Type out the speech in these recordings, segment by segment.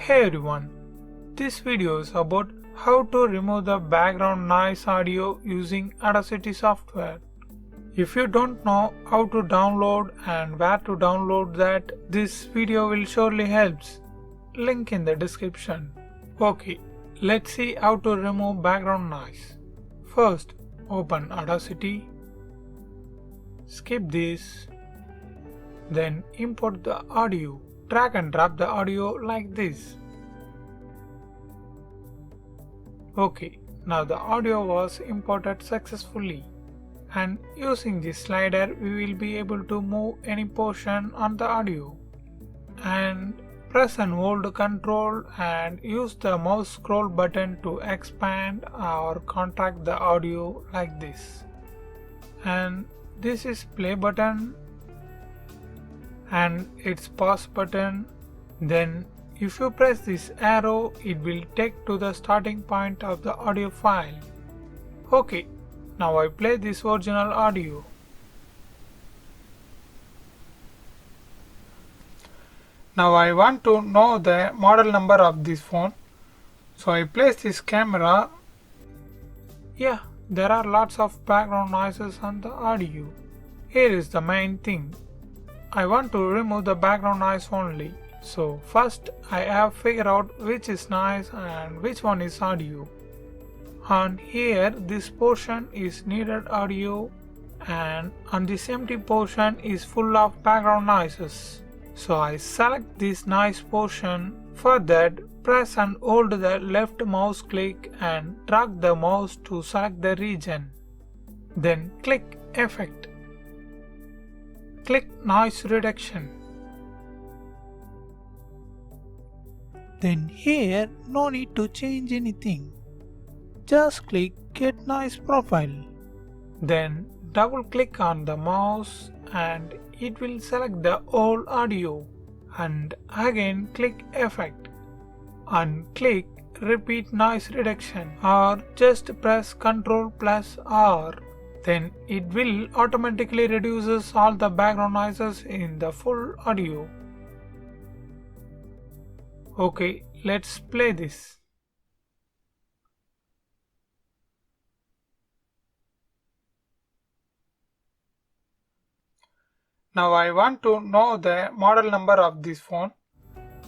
Hey everyone, this video is about how to remove the background noise audio using Audacity software. If you don't know how to download and where to download that, this video will surely help. Link in the description. Okay, let's see how to remove background noise. First, open Audacity. Skip this. Then import the audio. Drag and drop the audio like this. Okay, now the audio was imported successfully, and using this slider we will be able to move any portion on the audio. And press and hold Ctrl and use the mouse scroll button to expand or contract the audio like this. And this is play button and its pause button. Then if you press this arrow, it will take to the starting point of the audio file. Okay, now I play this original audio. Now I want to know the model number of this phone. So I place this camera. Yeah, there are lots of background noises on the audio. Here is the main thing. I want to remove the background noise only. So first I have figured out which is noise and which one is audio. On here this portion is needed audio and on this empty portion is full of background noises. So I select this noise portion. For that, press and hold the left mouse click and drag the mouse to select the region. Then click Effect. Click Noise Reduction. Then here no need to change anything. Just click Get Noise Profile. Then double click on the mouse and it will select the whole audio. And again click Effect. And click Repeat Noise Reduction or just press Ctrl+R. Then it will automatically reduces all the background noises in the full audio. Okay, let's play this. Now I want to know the model number of this phone.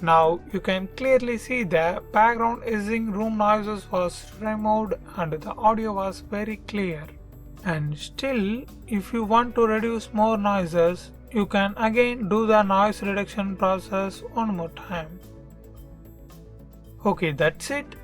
Now you can clearly see the background hissing room noises was removed and the audio was very clear. And still, if you want to reduce more noises, you can again do the noise reduction process one more time. Okay, that's it.